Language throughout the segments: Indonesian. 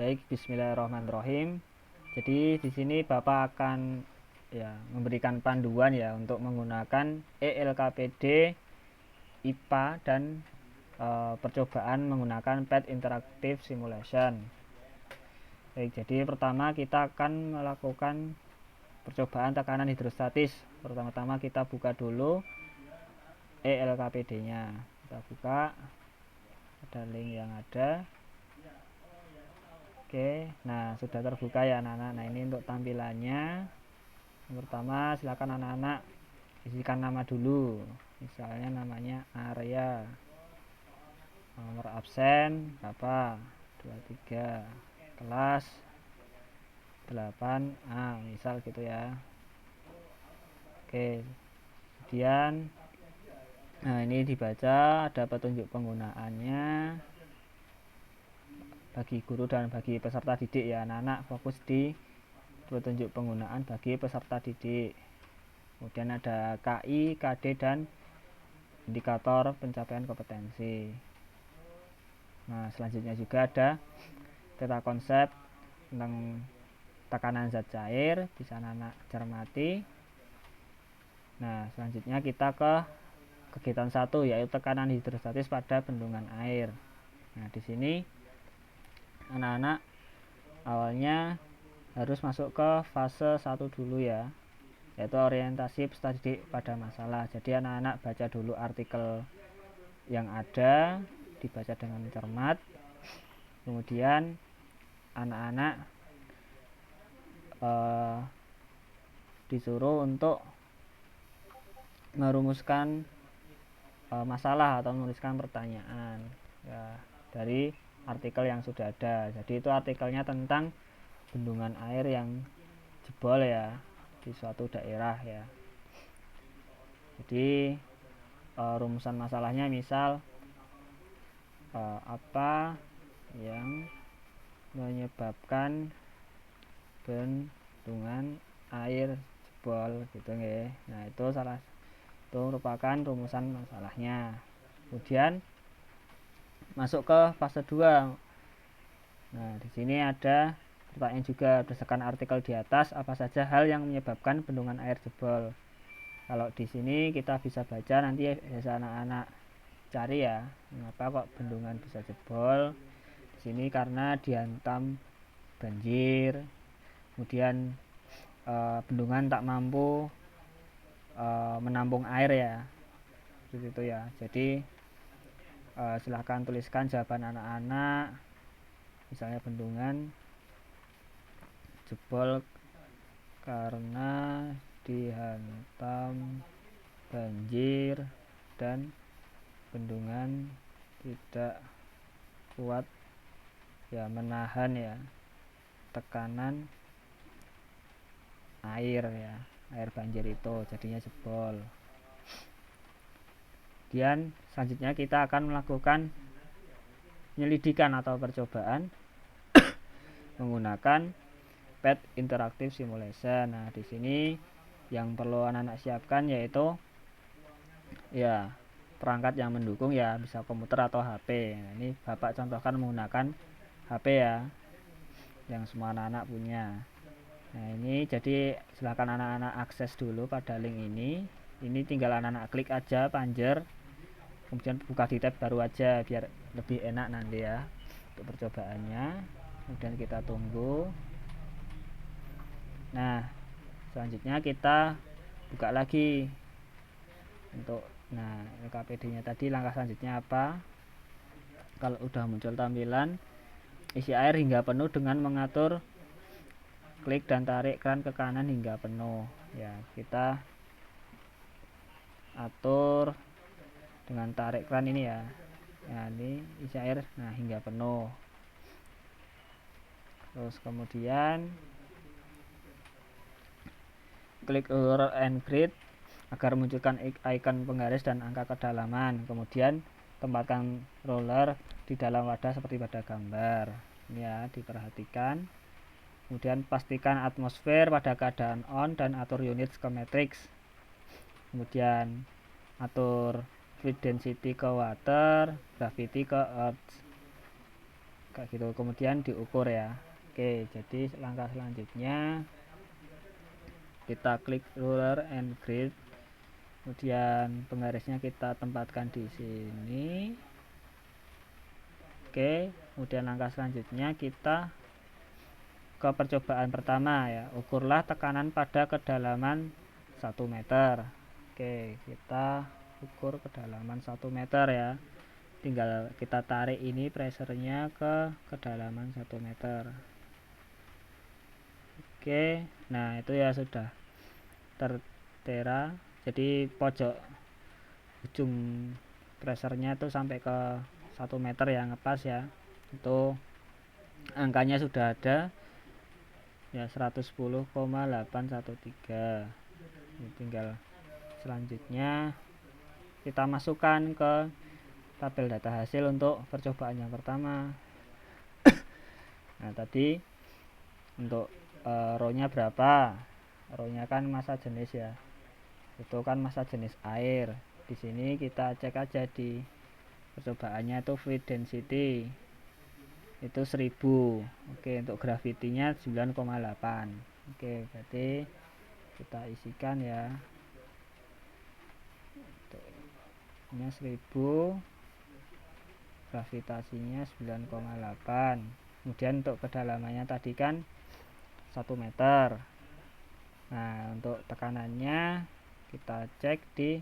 Baik, bismillahirrahmanirrahim. Jadi di sini Bapak akan memberikan panduan untuk menggunakan ELKPD, IPA dan percobaan menggunakan PET Interactive Simulation. Baik, jadi pertama kita akan melakukan percobaan tekanan hidrostatis. Pertama-tama kita buka dulu ELKPD-nya. Kita buka, ada link yang ada. Oke, nah sudah terbuka ya anak-anak. Nah ini untuk tampilannya. Yang pertama silakan anak-anak isikan nama dulu. Misalnya namanya Arya. Nomor absen berapa? 23. Kelas 8A misal gitu ya. Oke. Kemudian nah ini dibaca, ada petunjuk penggunaannya bagi guru dan bagi peserta didik ya. Anak-anak fokus di petunjuk penggunaan bagi peserta didik. Kemudian ada KI, KD dan indikator pencapaian kompetensi. Nah selanjutnya juga ada tata konsep tentang tekanan zat cair, bisa anak-anak cermati. Nah selanjutnya kita ke kegiatan 1, yaitu tekanan hidrostatis pada bendungan air. Nah di sini anak-anak awalnya harus masuk ke fase 1 dulu ya, yaitu orientasi peserta didik pada masalah. Jadi anak-anak baca dulu artikel yang ada, dibaca dengan cermat. Kemudian anak-anak disuruh untuk merumuskan masalah atau menuliskan pertanyaan ya, dari artikel yang sudah ada. Jadi itu artikelnya tentang bendungan air yang jebol ya di suatu daerah ya. Jadi rumusan masalahnya misal apa yang menyebabkan bendungan air jebol gitu ya. Nah itu merupakan rumusan masalahnya. Kemudian masuk ke fase 2. Nah, di sini ada pertanyaan juga berdasarkan artikel di atas, apa saja hal yang menyebabkan bendungan air jebol. Kalau di sini kita bisa baca, nanti bisa anak-anak cari ya, mengapa kok bendungan bisa jebol. Di sini karena dihantam banjir. Kemudian bendungan tak mampu menampung air ya. Seperti itu ya. Jadi silahkan tuliskan jawaban anak-anak. Misalnya bendungan jebol karena dihantam banjir dan bendungan tidak kuat ya menahan ya tekanan air ya, air banjir itu jadinya jebol. Kemudian selanjutnya kita akan melakukan penyelidikan atau percobaan menggunakan PET Interactive Simulation. Nah, di sini yang perlu anak-anak siapkan yaitu ya perangkat yang mendukung ya, bisa komputer atau HP. Nah, ini Bapak contohkan menggunakan HP ya, yang semua anak-anak punya. Nah, ini jadi silakan anak-anak akses dulu pada link ini. Ini tinggal anak-anak klik aja Panjer. Kemudian buka di tab baru aja biar lebih enak nanti ya untuk percobaannya. Kemudian kita tunggu. Nah selanjutnya kita buka lagi untuk LKPD nya tadi. Langkah selanjutnya apa? Kalau udah muncul tampilan isi air hingga penuh dengan mengatur klik dan tarik keran ke kanan hingga penuh ya, kita atur dengan tarik keran ini ya. Nah ini isi air hingga penuh. Terus kemudian klik Roller and Grid agar munculkan icon penggaris dan angka kedalaman. Kemudian tempatkan roller di dalam wadah seperti pada gambar ini ya, diperhatikan. Kemudian pastikan atmosfer pada keadaan on dan atur unit ke matrix. Kemudian atur fluid density ke water, gravity ke earth. kayak gitu, kemudian diukur ya. Oke, jadi langkah selanjutnya kita klik ruler and grid, kemudian penggarisnya kita tempatkan di sini. Oke, kemudian langkah selanjutnya kita ke percobaan pertama ya, ukurlah tekanan pada kedalaman 1 meter. Oke, kita ukur kedalaman 1 meter ya, tinggal kita tarik ini pressernya ke kedalaman 1 meter. Oke, nah itu ya sudah tertera, jadi pojok ujung pressernya itu sampai ke 1 meter ya, ngepas ya, itu angkanya sudah ada ya, 110,813. Tinggal selanjutnya kita masukkan ke tabel data hasil untuk percobaan yang pertama. Nah tadi untuk row-nya berapa, row-nya kan massa jenis ya, itu kan massa jenis air. Di sini kita cek aja di percobaannya itu fluid density itu 1000. Oke, untuk gravity-nya 9,8. Oke, berarti kita isikan ya, ini 1000, gravitasinya 9,8. kemudian untuk kedalamannya tadi kan 1 meter. Nah untuk tekanannya kita cek di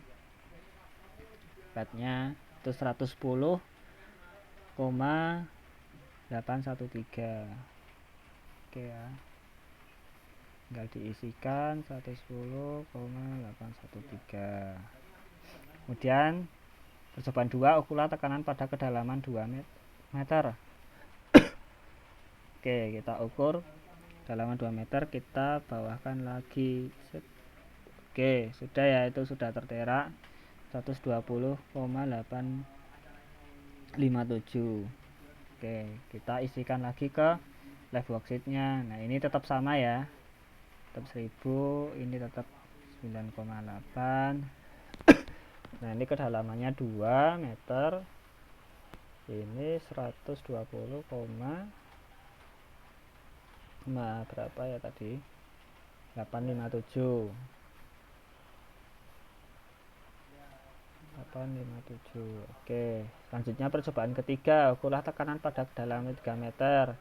padnya itu 110,813. Oke ya, tinggal diisikan 110,813. kemudian percobaan 2, ukurlah tekanan pada kedalaman 2 meter. Oke, kita ukur kedalaman 2 meter, kita bawahkan lagi. Oke, sudah ya, itu sudah tertera 120,857. Oke, kita isikan lagi ke live worksheetnya. Nah ini tetap sama ya, tetap 1000, ini tetap 9,8. Nah ini kedalamannya 2 meter, ini 120, berapa ya tadi, 857. Oke, selanjutnya percobaan ketiga, ukurlah tekanan pada kedalaman 3 meter.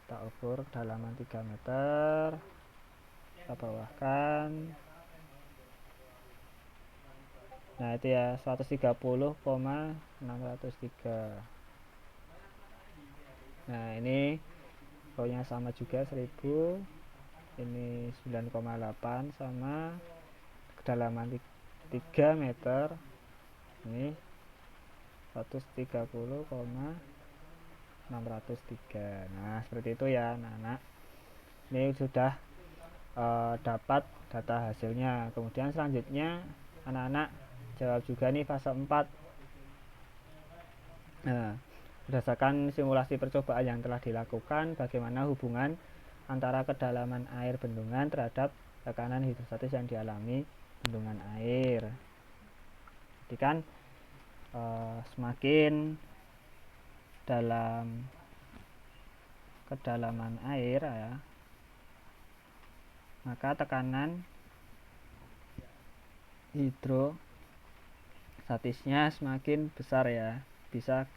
Kita ukur kedalaman 3 meter, kita bawahkan. Nah itu ya 130,603. Nah ini row-nya sama juga 1000, ini 9,8 sama kedalaman 3 meter, ini 130,603. Nah seperti itu ya anak-anak, ini sudah dapat data hasilnya. Kemudian selanjutnya anak-anak jawab juga nih fase 4. Nah berdasarkan simulasi percobaan yang telah dilakukan, bagaimana hubungan antara kedalaman air bendungan terhadap tekanan hidrostatis yang dialami bendungan air. Jadi kan semakin dalam kedalaman air ya, maka tekanan hidrostatisnya semakin besar ya. Bisa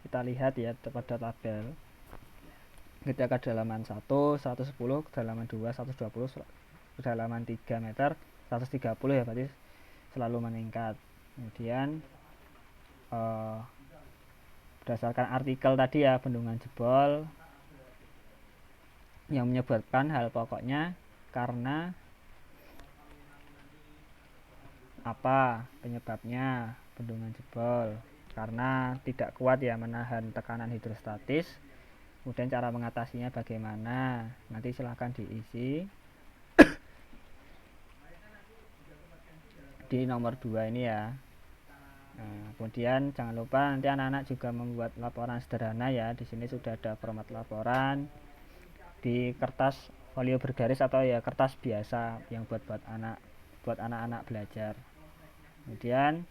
kita lihat ya pada tabel, ketika kedalaman 1 110, kedalaman 2 120, kedalaman 3 meter 130 ya, berarti selalu meningkat. Kemudian berdasarkan artikel tadi ya, bendungan jebol yang menyebabkan hal pokoknya karena apa penyebabnya bendungan jebol, karena tidak kuat ya menahan tekanan hidrostatis. Kemudian cara mengatasinya bagaimana, nanti silahkan diisi di nomor 2 ini ya. Nah, kemudian jangan lupa nanti anak-anak juga membuat laporan sederhana ya. Di sini sudah ada format laporan di kertas folio bergaris atau ya kertas biasa yang buat anak-anak belajar. Kemudian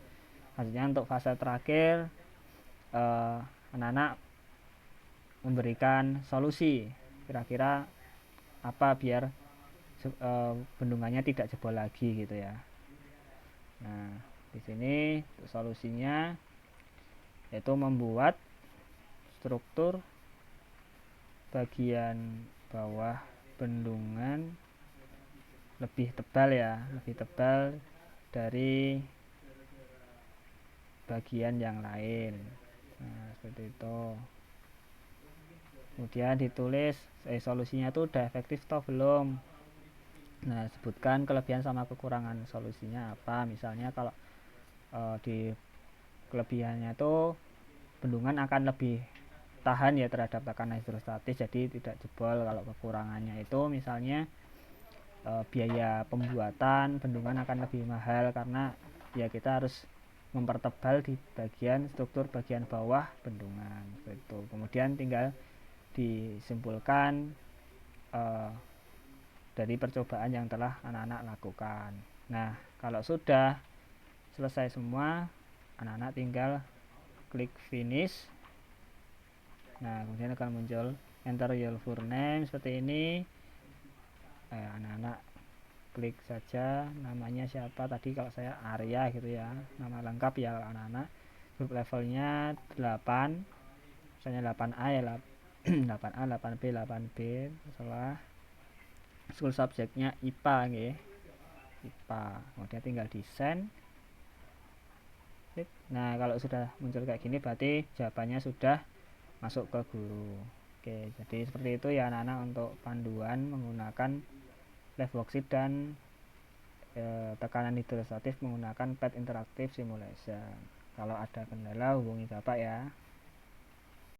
selanjutnya untuk fase terakhir, anak-anak memberikan solusi kira-kira apa biar bendungannya tidak jebol lagi gitu ya. Nah, di sini solusinya yaitu membuat struktur bagian bawah bendungan lebih tebal ya, lebih tebal dari bagian yang lain. Nah, seperti itu. Kemudian ditulis solusinya itu udah efektif atau belum. Nah, sebutkan kelebihan sama kekurangan solusinya apa. Misalnya kalau di kelebihannya itu bendungan akan lebih tahan ya terhadap tekanan hidrostatis, jadi tidak jebol. Kalau kekurangannya itu misalnya biaya pembuatan bendungan akan lebih mahal karena ya kita harus mempertebal di bagian struktur bagian bawah bendungan gitu. Kemudian tinggal disimpulkan dari percobaan yang telah anak-anak lakukan. Nah, kalau sudah selesai semua, anak-anak tinggal klik finish. Nah, kemudian akan muncul enter your full name seperti ini. Anak-anak klik saja namanya siapa tadi, kalau saya Arya gitu ya, nama lengkap ya anak-anak. Grup levelnya 8, misalnya 8A ya 8A, 8B, 8B. Masalah school subjeknya IPA nggih. IPA. Kemudian tinggal di send. Nah, kalau sudah muncul kayak gini berarti jawabannya sudah masuk ke guru. Oke, jadi seperti itu ya anak-anak untuk panduan menggunakan live worksheet dan tekanan hidrostatis menggunakan PET Interactive Simulation. Kalau ada kendala hubungi Bapak ya.